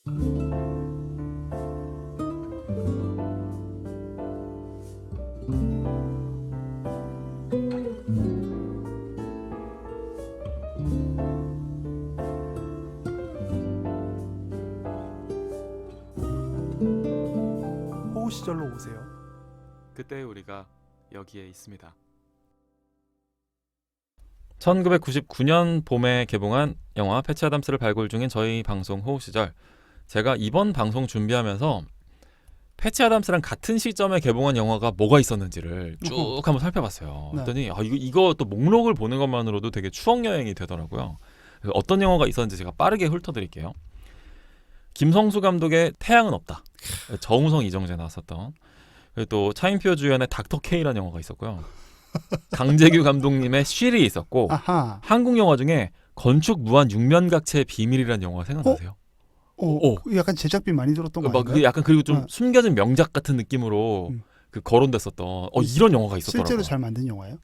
호우 시절로 오세요. 그때 우리가 여기에 있습니다. 1999년 봄에 개봉한 영화 패치 아담스를 발굴 중인 저희 방송 호우 시절, 제가 이번 방송 준비하면서 패치 아담스랑 같은 시점에 개봉한 영화가 뭐가 있었는지를 쭉 한번 살펴봤어요. 네. 그랬더니 이거 또 목록을 보는 것만으로도 되게 추억 여행이 되더라고요. 그래서 어떤 영화가 있었는지 제가 빠르게 훑어드릴게요. 김성수 감독의 태양은 없다, 정우성 이정재 나왔었던, 그리고 또 차인표 주연의 닥터 K라는 영화가 있었고요. 강재규 감독님의 쉴이 있었고, 아하. 한국 영화 중에 건축 무한 육면각체의 비밀이라는 영화 생각나세요? 그 약간 제작비 많이 들었던 거 막 아닌가요? 그 약간 그리고 좀 네. 숨겨진 명작 같은 느낌으로 그 거론됐었던 이런 영화가 있었더라고요. 실제로 잘 만든 영화예요?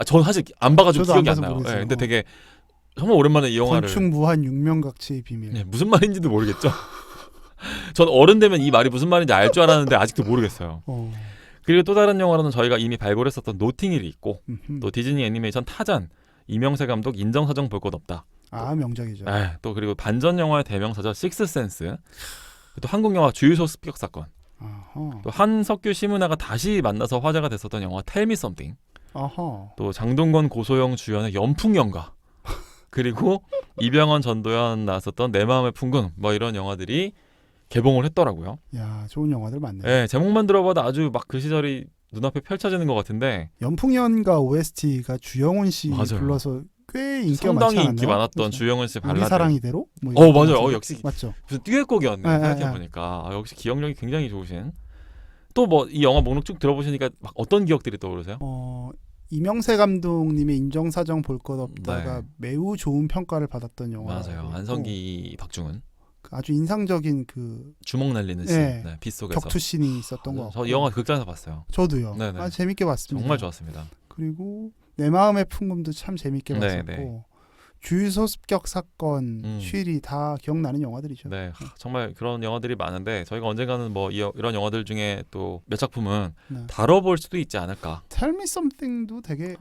저는 사실 안 봐가지고 저도 안 기억이 안 봐서 나요. 모르겠어요. 근데 되게 정말 오랜만에 이 영화를 건축 무한 육면각체의 비밀. 네, 무슨 말인지도 모르겠죠. 전 어른 되면 이 말이 무슨 말인지 알 줄 알았는데 아직도 모르겠어요. 그리고 또 다른 영화로는 저희가 이미 발굴했었던 노팅힐이 있고, 또 디즈니 애니메이션 타잔, 이명세 감독 인정사정 볼 것 없다. 명작이죠. 또 그리고 반전 영화의 대명사죠, 식스센스. 또 한국 영화 주유소 습격 사건. 아하. 또 한석규 심은하가 다시 만나서 화제가 됐었던 영화 텔미 썸띵. 아하. 또 장동건 고소영 주연의 연풍연가. 그리고 이병헌 전도연 나왔었던 내 마음의 풍금, 뭐 이런 영화들이 개봉을 했더라고요. 야, 좋은 영화들 많네요. 네, 제목만 들어봐도 아주 막 그 시절이 눈앞에 펼쳐지는 것 같은데, 연풍연가 OST가 주영훈 씨 맞아요. 불러서 꽤 인기가 많지 상당히 않았나요? 인기 많았던 그렇죠. 주영은 씨 우리 발라드. 사랑이대로? 뭐 이런 거 맞아요. 나왔어요. 역시 맞죠. 무슨 듀엣곡이었네. 네, 생각해보니까 역시 기억력이 굉장히 좋으신. 또 뭐 이 영화 목록 쭉 들어보시니까 막 어떤 기억들이 떠오르세요? 이명세 감독님의 인정사정 볼 것 없다가 네. 매우 좋은 평가를 받았던 영화. 맞아요. 안성기, 박중훈 아주 인상적인 그 주먹 날리는 네. 씬, 빗속에서. 격투씬이 있었던 거. 저 이 영화 극장에서 봤어요. 저도요. 네네. 재밌게 봤습니다. 정말 좋았습니다. 그리고 내 마음의 풍금도 참 재밌게 봤었고, 네. 주유소 습격 사건, 쉴이 다 기억나는 영화들이죠. 네, 정말 그런 영화들이 많은데 저희가 언젠가는 뭐 이런 영화들 중에 또 몇 작품은 네. 다뤄볼 수도 있지 않을까. Tell Me Something도 되게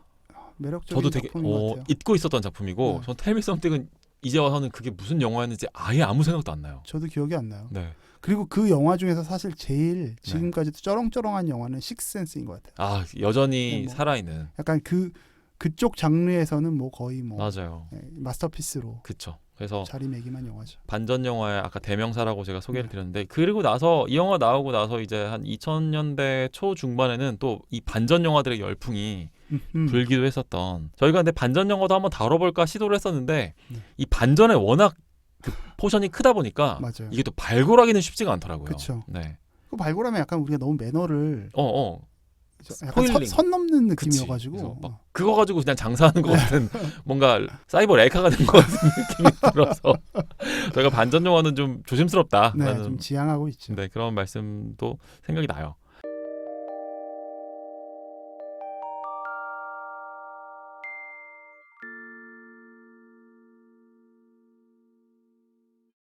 매력적인 저도 되게 작품인 것 같아요. 잊고 있었던 작품이고, 네. 전 텔미 썸띵은 이제 와서는 그게 무슨 영화였는지 아예 아무 생각도 안 나요. 저도 기억이 안 나요. 네. 그리고 그 영화 중에서 사실 제일 지금까지도 쩌렁쩌렁한 영화는 식스센스인 것 같아요. 여전히 네, 뭐. 살아있는. 약간 그쪽 장르에서는 뭐 거의 뭐 맞아요. 마스터피스로 그쵸. 그래서 자리매김한 영화죠. 반전 영화의 아까 대명사라고 제가 소개를 드렸는데, 그리고 나서 이 영화 나오고 나서 이제 한 2000년대 초중반에는 또 이 반전 영화들의 열풍이 불기도 했었던, 저희가 근데 반전 영화도 한번 다뤄볼까 시도를 했었는데 이 반전에 워낙 그 포션이 크다 보니까 맞아요. 이게 또 발굴하기는 쉽지가 않더라고요. 그쵸. 네. 그 발굴하면 약간 우리가 너무 매너를 약간 스포일링. 선 넘는 그치. 느낌이어가지고 그래서 막 그거 가지고 그냥 장사하는 것 같은 뭔가 사이버 레카가 된 것 같은 느낌이 들어서 저희가 반전 영화는 좀 조심스럽다. 네, 라는, 좀 지향하고 있죠. 네, 그런 말씀도 생각이 나요.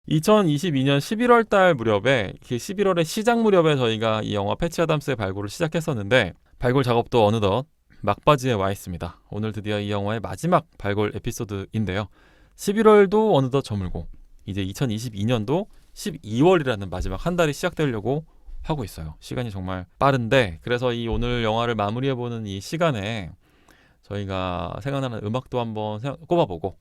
(2022년 11월) 달 무렵에, 11월의 시작 무렵에 저희가 이 영화 패치 아담스의 발굴을 시작했었는데, 발굴 작업도 어느덧 막바지에 와 있습니다. 오늘 드디어 이 영화의 마지막 발굴 에피소드인데요. 11월도 어느덧 저물고 이제 2022년도 12월이라는 마지막 한 달이 시작되려고 하고 있어요. 시간이 정말 빠른데, 그래서 이 오늘 영화를 마무리해보는 이 시간에 저희가 생각나는 음악도 한번 꼽아보고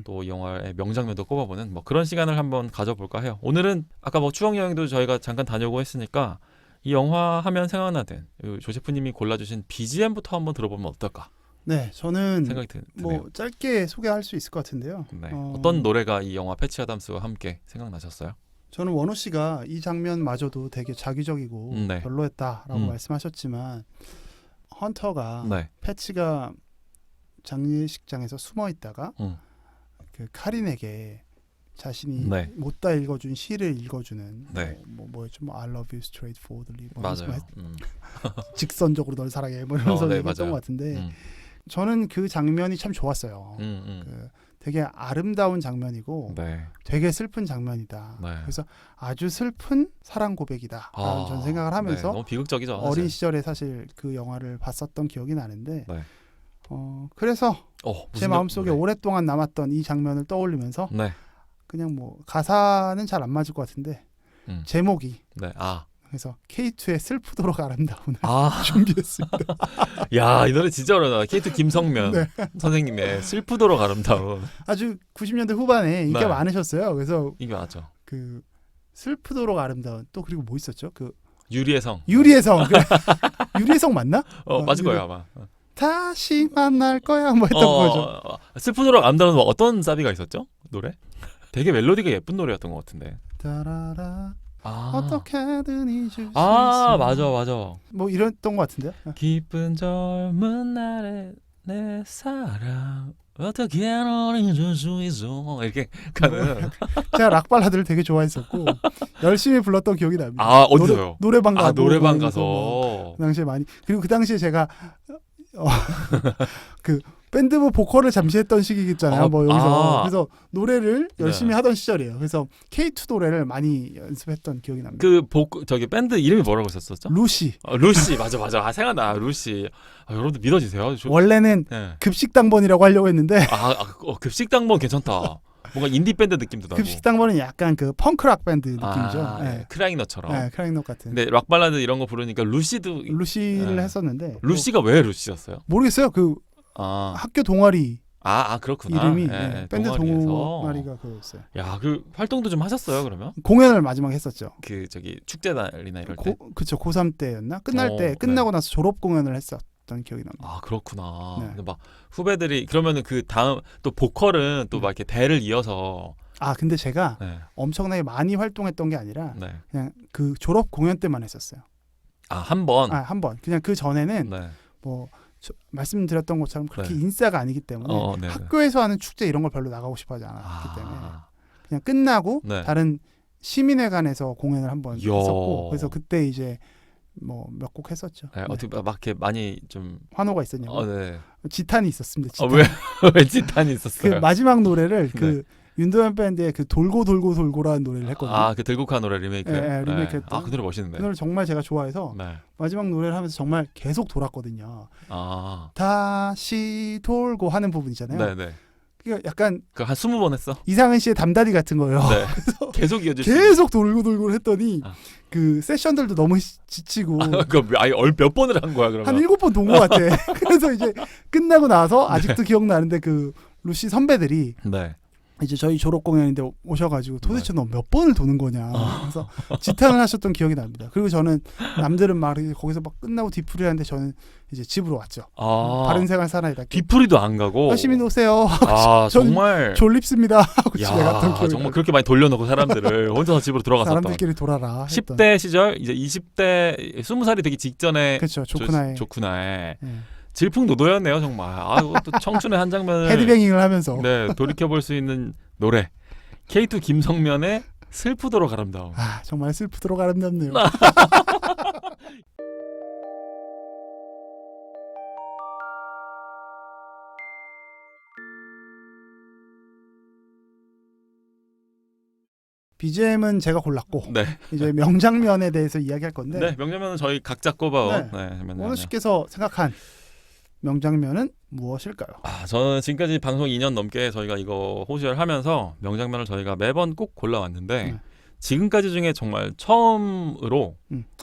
또 이 영화의 명장면도 꼽아보는 뭐 그런 시간을 한번 가져볼까 해요. 오늘은 아까 뭐 추억여행도 저희가 잠깐 다녀오고 했으니까 이 영화 하면 생각나는 조세프님이 골라주신 BGM부터 한번 들어보면 어떨까? 네, 저는 생각이 드네요. 뭐 짧게 소개할 수 있을 것 같은데요. 네. 어떤 노래가 이 영화 패치 아담스와 함께 생각나셨어요? 저는 원호 씨가 이 장면마저도 되게 자기적이고 네. 별로였다라고 말씀하셨지만, 헌터가 네. 패치가 장례식장에서 숨어 있다가 그 카린에게 자신이 네. 못다 읽어준 시를 읽어주는 네. 뭐였죠? 뭐 I love you straightforwardly, 뭐 맞아요. 직선적으로 널 사랑해, 뭐 이러면서 네, 얘기했던 맞아요. 것 같은데, 저는 그 장면이 참 좋았어요. 그 되게 아름다운 장면이고 네. 되게 슬픈 장면이다. 네. 그래서 아주 슬픈 사랑 고백이다. 전 생각을 네, 하면서 너무 비극적이죠. 어린 사실. 시절에 사실 그 영화를 봤었던 기억이 나는데 네. 그래서 무슨 제 마음속에 노래? 오랫동안 남았던 이 장면을 떠올리면서 네. 그냥 뭐 가사는 잘 안 맞을 것 같은데 제목이 네. 그래서 K2의 슬프도록 아름다운을 아. 준비했습니다. 야, 이 노래 진짜 어려워. K2 김성면 네. 선생님의 슬프도록 아름다운. 아주 90년대 후반에 인기가 네. 많으셨어요. 그래서 이게 맞죠. 그 슬프도록 아름다운 또 그리고 뭐 있었죠? 그 유리의 성. 유리의 성. 유리의 성 맞나? 맞을 유리- 거예요 아마. 다시 만날 거야 뭐 했던 거죠. 슬프도록 아름다운 뭐 어떤 사비가 있었죠? 노래? 되게 멜로디가 예쁜 노래였던 것 같은데. 따라라 아. 어떻게든 잊을 수 있어. 맞아. 뭐 이랬던 것 같은데요. 기쁜 젊은 날에 내 사랑 어떻게 널 잊을 수 있어 이렇게 가는. 제가 락 발라드를 되게 좋아했었고 열심히 불렀던 기억이 납니다. 어디서요? 노래방 가고 노래방 뭐 가서. 그 당시에 많이 그리고 그 당시에 제가 그 밴드부 보컬을 잠시 했던 시기 있잖아요. 뭐 여기서 그래서 노래를 열심히 하던 시절이에요. 그래서 K2 노래를 많이 연습했던 기억이 납니다. 저기 밴드 이름이 뭐라고 썼었죠? 루시. 루시 맞아. 생각나. 루시. 여러분들 믿어주세요. 원래는 네. 급식당번이라고 하려고 했는데 급식당번 괜찮다. 뭔가 인디 밴드 느낌도 나고. 급식당번은 약간 그 펑크락 밴드 느낌이죠. 네. 크라잉넛처럼. 네, 크라잉넛 같은. 근데 락 발라드 이런 거 부르니까 루시를 네. 했었는데 루시가 왜 루시였어요? 모르겠어요. 그 학교 동아리 그렇구나. 이름이 밴드 동아리에서. 동아리가 그거였어요. 야, 그 활동도 좀 하셨어요, 그러면? 공연을 마지막에 했었죠. 그 저기 축제날이나 이럴 때. 그쵸. 고3 때였나? 끝나고 나서 졸업 공연을 했었던 기억이 납니다. 그렇구나. 네. 근데 막 후배들이 그러면은 그 다음 또 보컬은 또 막 이렇게 대를 이어서. 근데 제가 네. 엄청나게 많이 활동했던 게 아니라 네. 그냥 그 졸업 공연 때만 했었어요. 한 번. 한 번. 그냥 그 전에는 네. 뭐 말씀드렸던 것처럼 그렇게 네. 인싸가 아니기 때문에 네. 학교에서 하는 축제 이런 걸 별로 나가고 싶어하지 않았기 때문에 그냥 끝나고 네. 다른 시민회관에서 공연을 한번 이야. 했었고 그래서 그때 이제 뭐 몇 곡 했었죠. 네, 어떻게 막 이렇게 많이 좀 환호가 있었냐고. 네. 지탄이 있었습니다. 지탄. 왜 지탄이 있었어요? 그 마지막 노래를 네. 그 윤도현 밴드의 그 돌고라는 노래를 했거든요. 그 들국화 노래 리메이크. 네, 리메이크했던. 그 노래 멋있는데. 그 노래 정말 제가 좋아해서 네. 마지막 노래를 하면서 정말 계속 돌았거든요. 다시 돌고 하는 부분이잖아요. 네. 그러니까 약간 그 한 20번 했어. 이상은 씨의 담다리 같은 거예요. 네. 계속 이어질 수. 계속 돌고 했더니 아. 그 세션들도 너무 지치고 몇 번을 한 거야, 그러면? 한 7번 돈 것 같아. 그래서 이제 끝나고 나서 아직도 기억나는데 그 루시 선배들이 네. 이제 저희 졸업 공연인데 오셔가지고 도대체 너 몇 번을 도는 거냐. 그래서 지탄을 하셨던 기억이 납니다. 그리고 저는 남들은 막 거기서 막 끝나고 뒤풀이 하는데 저는 이제 집으로 왔죠. 바른 생활 살아야다. 뒤풀이도 안 가고. 열심히 노세요. 정말 졸립습니다. 하고 집에 갔던 기억이 정말 그렇게 많이 돌려놓고 사람들을 혼자서 집으로 돌아갔었던. 사람들끼리 돌아라. 10대 시절 이제 20대 20살이 되기 직전에 그렇죠. 조쿠나에. 질풍노도였네요 정말. 또 청춘의 한 장면을 헤드뱅잉을 하면서 돌이켜볼 수 있는 노래 K2 김성면의 슬프도록 아름다움. 정말 슬프도록 아름답네요. BGM은 제가 골랐고 이제 명장면에 대해서 이야기할 건데 명장면은 저희 각자 꼽아온 원우 씨께서 생각한 명장면은 무엇일까요? 저는 지금까지 방송 2년 넘게 저희가 이거 호시를 하면서 명장면을 저희가 매번 꼭 골라왔는데 지금까지 중에 정말 처음으로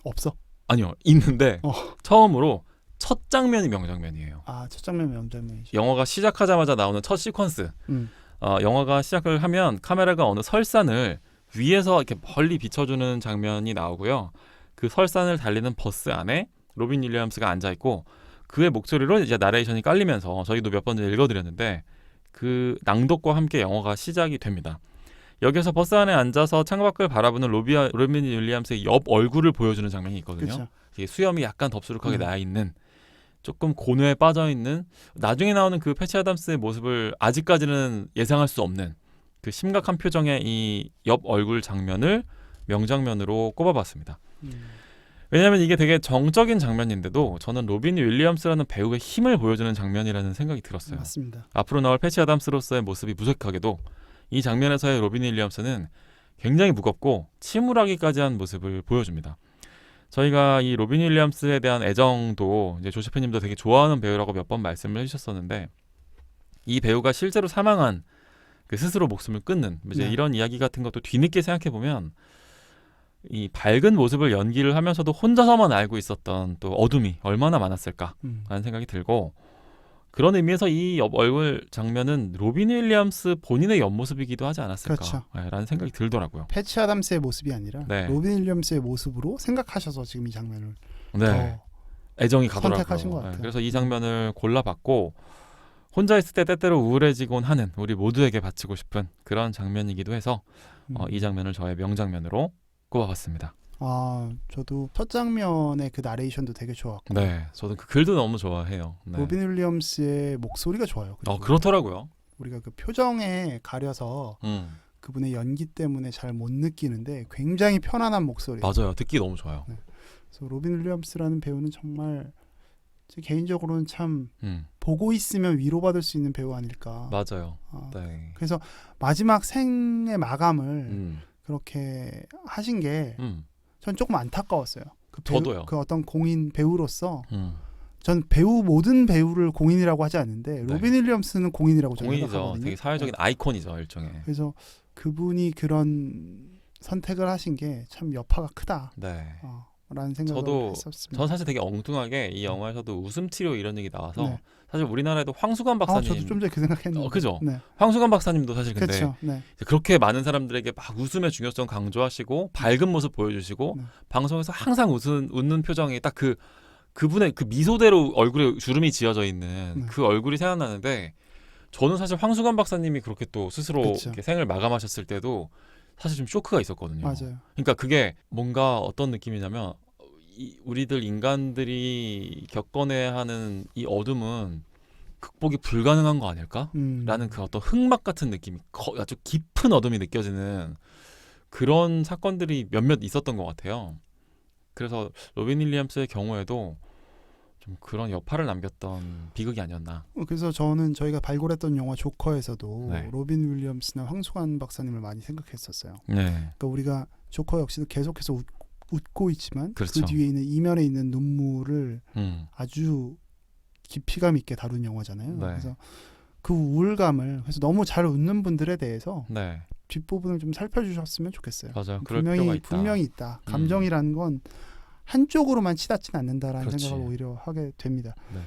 없어? 아니요 있는데 처음으로 첫 장면이 명장면이에요. 첫 장면이 명장면이죠. 영화가 시작하자마자 나오는 첫 시퀀스. 영화가 시작을 하면 카메라가 어느 설산을 위에서 이렇게 멀리 비춰주는 장면이 나오고요. 그 설산을 달리는 버스 안에 로빈 윌리엄스가 앉아 있고 그의 목소리로 이제 나레이션이 깔리면서 저희도 몇 번 읽어드렸는데 그 낭독과 함께 영화가 시작이 됩니다. 여기서 버스 안에 앉아서 창밖을 바라보는 로빈 윌리엄스의 옆 얼굴을 보여주는 장면이 있거든요. 이게 수염이 약간 덥수룩하게 나 있는 조금 고뇌에 빠져 있는 나중에 나오는 그 패치 아담스의 모습을 아직까지는 예상할 수 없는 그 심각한 표정의 이 옆 얼굴 장면을 명장면으로 꼽아봤습니다. 왜냐하면 이게 되게 정적인 장면인데도 저는 로빈 윌리엄스라는 배우의 힘을 보여주는 장면이라는 생각이 들었어요. 맞습니다. 앞으로 나올 패치 아담스로서의 모습이 무색하게도 이 장면에서의 로빈 윌리엄스는 굉장히 무겁고 침울하기까지 한 모습을 보여줍니다. 저희가 이 로빈 윌리엄스에 대한 애정도 이제 조시프님도 되게 좋아하는 배우라고 몇 번 말씀을 해주셨었는데 이 배우가 실제로 사망한 그 스스로 목숨을 끊는 이제 네. 이런 이야기 같은 것도 뒤늦게 생각해 보면 이 밝은 모습을 연기를 하면서도 혼자서만 알고 있었던 또 어둠이 얼마나 많았을까라는 생각이 들고 그런 의미에서 이 얼굴 장면은 로빈 윌리엄스 본인의 옆모습이기도 하지 않았을까라는 그렇죠. 생각이 들더라고요. 패치 아담스의 모습이 아니라 네. 로빈 윌리엄스의 모습으로 생각하셔서 지금 이 장면을 네. 더 애정이 가더라고요. 선택하신 것 같아요. 그래서 이 장면을 골라봤고 혼자 있을 때 때때로 우울해지곤 하는 우리 모두에게 바치고 싶은 그런 장면이기도 해서 이 장면을 저의 명장면으로 꼽아봤습니다. 저도 첫 장면의 그 나레이션도 되게 좋았고 네, 저도 그 글도 너무 좋아해요. 네. 로빈 윌리엄스의 목소리가 좋아요. 그렇더라고요. 우리가 그 표정에 가려서 그분의 연기 때문에 잘 못 느끼는데 굉장히 편안한 목소리. 맞아요. 듣기 너무 좋아요. 네. 그래서 로빈 윌리엄스라는 배우는 정말 제 개인적으로는 참 보고 있으면 위로받을 수 있는 배우 아닐까. 맞아요. 네. 그래서 마지막 생의 마감을 그렇게 하신 게 전 조금 안타까웠어요. 그 배우, 저도요. 그 어떤 공인 배우로서 전 모든 배우를 공인이라고 하지 않는데 로빈 윌리엄스는 공인이라고 저는 공인이죠. 생각하거든요. 되게 사회적인 아이콘이죠, 일종의. 그래서 그분이 그런 선택을 하신 게 참 여파가 크다. 네. 라는 생각을 했었습니다. 전 사실 되게 엉뚱하게 이 영화에서도 웃음 치료 이런 얘기 나와서 네. 사실 우리나라에도 황수관 박사님 저도 좀 전에 그 생각했는데. 그죠? 네. 황수관 박사님도 사실 근데 그렇죠. 네. 그렇게 많은 사람들에게 막 웃음의 중요성 강조하시고 밝은 모습 보여주시고 네. 방송에서 항상 웃는 표정이 딱 그분의 그 미소대로 얼굴에 주름이 지어져 있는 네. 그 얼굴이 생각나는데 저는 사실 황수관 박사님이 그렇게 또 스스로 그쵸. 이렇게 생을 마감하셨을 때도 사실 좀 쇼크가 있었거든요. 맞아요. 그러니까 그게 뭔가 어떤 느낌이냐면 우리들 인간들이 겪어내야 하는 이 어둠은 극복이 불가능한 거 아닐까? 라는 그 어떤 흑막 같은 느낌이 아주 깊은 어둠이 느껴지는 그런 사건들이 몇몇 있었던 것 같아요. 그래서 로빈 윌리엄스의 경우에도 좀 그런 여파를 남겼던 비극이 아니었나. 그래서 저희가 발굴했던 영화 조커에서도 네. 로빈 윌리엄스나 황수관 박사님을 많이 생각했었어요. 네. 그러니까 우리가 조커 역시도 계속해서 웃고 있지만 그렇죠. 그 뒤에 있는 이면에 있는 눈물을 아주 깊이감 있게 다룬 영화잖아요. 네. 그래서 그 우울감을 그래서 너무 잘 웃는 분들에 대해서 네. 뒷부분을 좀 살펴주셨으면 좋겠어요. 맞아요. 그럴 필요가 있다. 분명히 있다. 감정이라는 건 한쪽으로만 치닫지는 않는다라는 그렇지. 생각을 오히려 하게 됩니다. 네.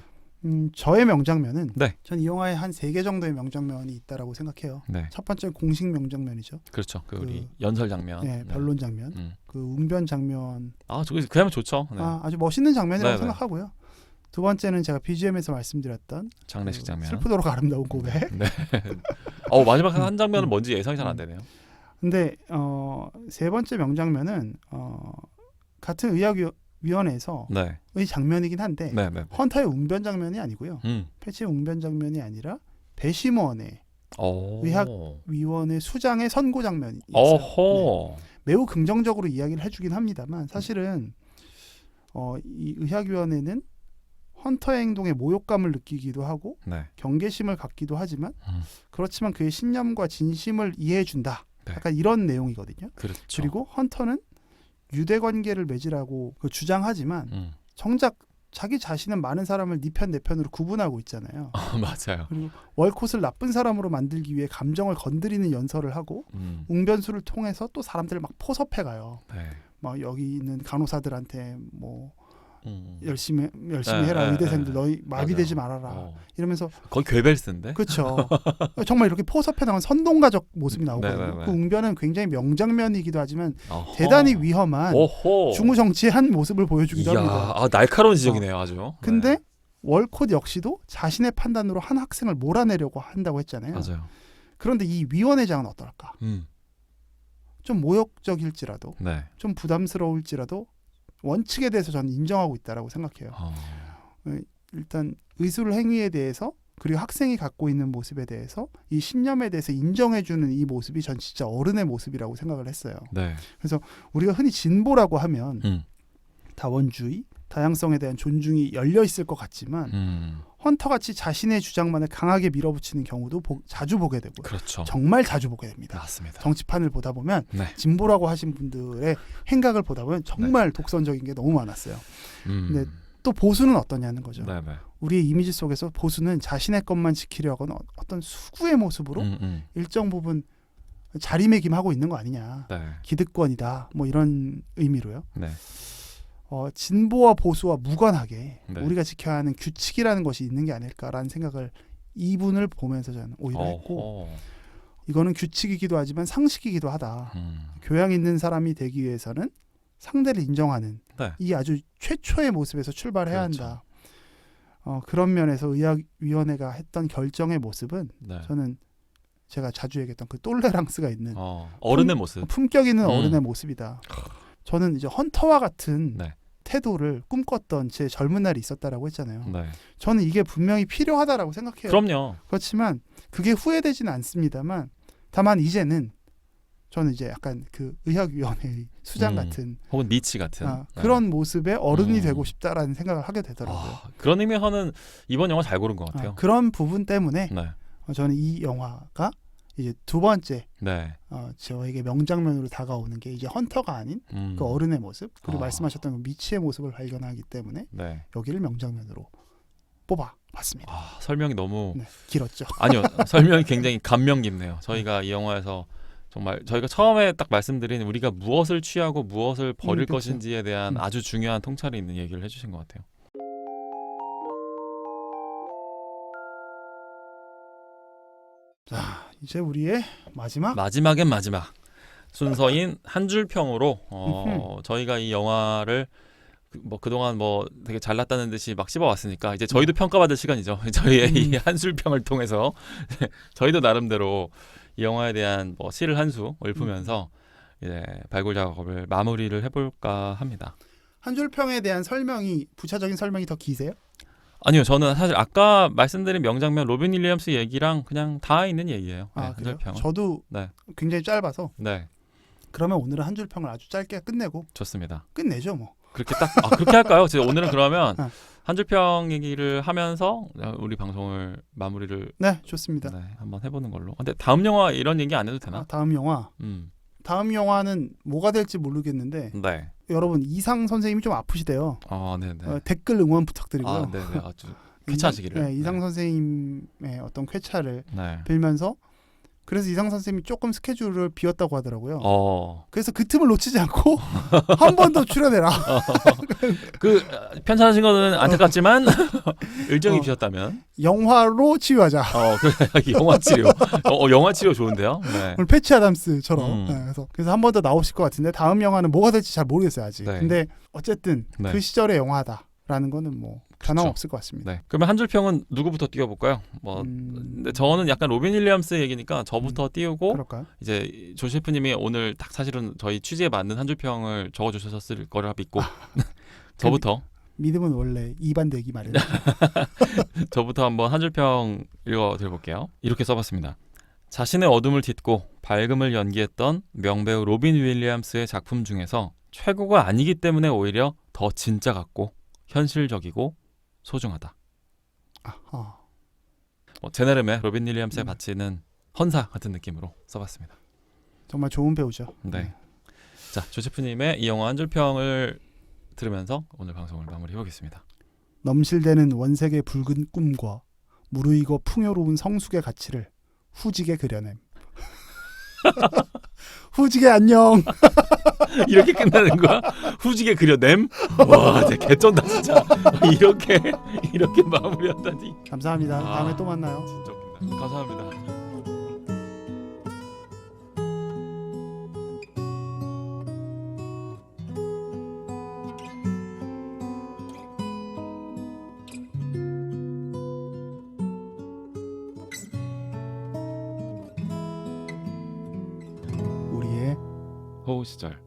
저의 명장면은 네. 전 이 영화에 한 3개 정도의 명장면이 있다라고 생각해요. 네. 첫 번째 공식 명장면이죠. 그렇죠. 우리 연설 장면. 네, 변론 장면. 그 웅변 장면. 저기 그야말로 좋죠. 네. 아주 멋있는 장면이라고 네네. 생각하고요. 두 번째는 제가 BGM에서 말씀드렸던 장례식 장면. 슬프도록 아름다운 고백. 네. 마지막 한 장면은 뭔지 예상이 잘 안 되네요. 근데 세 번째 명장면은 같은 의학위원회에서 네. 의 장면이긴 한데 네, 네. 헌터의 웅변 장면이 아니고요. 패치의 웅변 장면이 아니라 배심원의 의학위원회 수장의 선고 장면이 있어요. 네. 매우 긍정적으로 이야기를 해주긴 합니다만 사실은 이 의학위원회는 헌터의 행동에 모욕감을 느끼기도 하고 네. 경계심을 갖기도 하지만 그렇지만 그의 신념과 진심을 이해해준다. 네. 약간 이런 내용이거든요. 그렇죠. 그리고 헌터는 유대 관계를 맺으라고 주장하지만 정작 자기 자신은 많은 사람을 네 편 내 편으로 구분하고 있잖아요. 맞아요. 그리고 월콧을 나쁜 사람으로 만들기 위해 감정을 건드리는 연설을 하고 웅변수를 통해서 또 사람들을 막 포섭해가요. 네. 막 여기 있는 간호사들한테 뭐 열심히 해라. 의대생들 너희 마비되지 말아라. 이러면서 거의 괴벨스인데? 그렇죠. 정말 이렇게 포섭해 나간 선동가적 모습이 나오거든요. 네네네. 그 웅변은 굉장히 명장면이기도 하지만 대단히 위험한 중후정치한 모습을 보여주기도 합니다. 날카로운 지적이네요. 아주. 근데 네. 월콧 역시도 자신의 판단으로 한 학생을 몰아내려고 한다고 했잖아요. 맞아요. 그런데 이 위원회장은 어떨까? 좀 모욕적일지라도 네. 좀 부담스러울지라도 원칙에 대해서 저는 인정하고 있다라고 생각해요. 일단 의술 행위에 대해서 그리고 학생이 갖고 있는 모습에 대해서 이 신념에 대해서 인정해주는 이 모습이 전 진짜 어른의 모습이라고 생각을 했어요. 네. 그래서 우리가 흔히 진보라고 하면 다원주의, 다양성에 대한 존중이 열려 있을 것 같지만 헌터같이 자신의 주장만을 강하게 밀어붙이는 경우도 자주 보게 되고요. 그렇죠. 정말 자주 보게 됩니다. 맞습니다. 정치판을 보다 보면 네. 진보라고 하신 분들의 행각을 보다 보면 정말 독선적인 게 너무 많았어요. 근데 또 보수는 어떠냐는 거죠. 네네. 우리의 이미지 속에서 보수는 자신의 것만 지키려고 하는 어떤 수구의 모습으로 일정 부분 자리매김하고 있는 거 아니냐. 네. 기득권이다. 뭐 이런 의미로요. 네. 진보와 보수와 무관하게 네. 우리가 지켜야 하는 규칙이라는 것이 있는 게 아닐까라는 생각을 이분을 보면서 저는 오히려 했고 이거는 규칙이기도 하지만 상식이기도 하다. 교양 있는 사람이 되기 위해서는 상대를 인정하는 네. 이 아주 최초의 모습에서 출발해야 그렇죠. 한다. 그런 면에서 의학위원회가 했던 결정의 모습은 네. 저는 제가 자주 얘기했던 그 똘레랑스가 있는 어른의 모습. 품격 있는 어른의 모습이다. 저는 이제 헌터와 같은 네. 태도를 꿈꿨던 제 젊은 날이 있었다라고 했잖아요. 네. 저는 이게 분명히 필요하다라고 생각해요. 그럼요. 그렇지만 그게 후회되지는 않습니다만 다만 이제는 저는 이제 약간 그 의학위원회의 수장 같은 혹은 니치 같은 그런 모습의 어른이 되고 싶다라는 생각을 하게 되더라고요. 그런 의미에서는 이번 영화 잘 고른 것 같아요. 그런 부분 때문에 네. 저는 이 영화가 이제 두 번째 네. 저에게 명장면으로 다가오는 게 이제 헌터가 아닌 그 어른의 모습 그리고 말씀하셨던 그 미치의 모습을 발견하기 때문에 네. 여기를 명장면으로 뽑아봤습니다. 설명이 너무 길었죠. 아니요. 설명이 굉장히 감명 깊네요. 저희가 이 영화에서 정말 저희가 처음에 딱 말씀드린 우리가 무엇을 취하고 무엇을 버릴 그렇죠. 것인지에 대한 아주 중요한 통찰이 있는 얘기를 해주신 것 같아요. 자, 이제 우리의 마지막엔 마지막 순서인 한 줄 평으로 저희가 이 영화를 그동안 되게 잘났다는 듯이 막 씹어왔으니까 이제 저희도 평가받을 시간이죠. 저희의 이 한술평을 통해서 저희도 나름대로 이 영화에 대한 시를 한 수 읊으면서 이제 발굴 작업을 마무리를 해볼까 합니다. 한 줄 평에 대한 부차적인 설명이 더 기세요? 아니요, 저는 사실 아까 말씀드린 명장면 로빈 윌리엄스 얘기랑 그냥 다 있는 얘기예요. 네, 한 줄 평은. 저도 굉장히 짧아서. 네. 그러면 오늘은 한 줄 평을 아주 짧게 끝내고. 좋습니다. 끝내죠, 뭐. 그렇게 그렇게 할까요? 오늘은 그러면 한 줄 평 얘기를 하면서 우리 방송을 마무리를 좋습니다. 한번 해보는 걸로. 근데 다음 영화 이런 얘기 안 해도 되나? 다음 영화. 다음 영화는 뭐가 될지 모르겠는데 네. 여러분 이상 선생님이 좀 아프시대요. 네네. 댓글 응원 부탁드리고요. 네네. 아주 쾌차하시기를. 이상 선생님의 어떤 쾌차를 빌면서 그래서 이상 선생님이 조금 스케줄을 비웠다고 하더라고요. 그래서 그 틈을 놓치지 않고 한 번 더 출연해라. 편찮으신 거는 안타깝지만 일정이 비었다면 영화로 치유하자. 영화 치료. 영화 치료 좋은데요. 네. 오늘 패치 아담스처럼. 그래서 한 번 더 나오실 것 같은데 다음 영화는 뭐가 될지 잘 모르겠어요 아직. 근데 어쨌든 그 시절의 영화다라는 거는 변함없을 것 같습니다. 네. 그러면 한 줄 평은 누구부터 띄워볼까요? 근데 저는 약간 로빈 윌리엄스 얘기니까 저부터 띄우고 그럴까요? 이제 조 셰프님이 오늘 딱 사실은 저희 취지에 맞는 한 줄 평을 적어주셨을 거라 믿고 저부터 믿음은 원래 이반되기 마련. 저부터 한번 한 줄 평 읽어드려볼게요. 이렇게 써봤습니다. 자신의 어둠을 딛고 밝음을 연기했던 명배우 로빈 윌리엄스의 작품 중에서 최고가 아니기 때문에 오히려 더 진짜 같고 현실적이고 소중하다. 제 나름의 로빈 윌리엄스에 바치는 헌사 같은 느낌으로 써봤습니다. 정말 좋은 배우죠. 네. 자, 조 셰프님의 이 영화 한 줄 평을 들으면서 오늘 방송을 마무리해보겠습니다. 넘실대는 원색의 붉은 꿈과 무르익어 풍요로운 성숙의 가치를 후지게 그려냄. 후지게 안녕. 이렇게 끝나는 거야? 후지게 그려냄? 와, 진짜 개쩐다 진짜. 이렇게 마무리한다니. 감사합니다. 다음에 또 만나요. 진짜 웃긴다. 감사합니다. 우리의 호우 시절.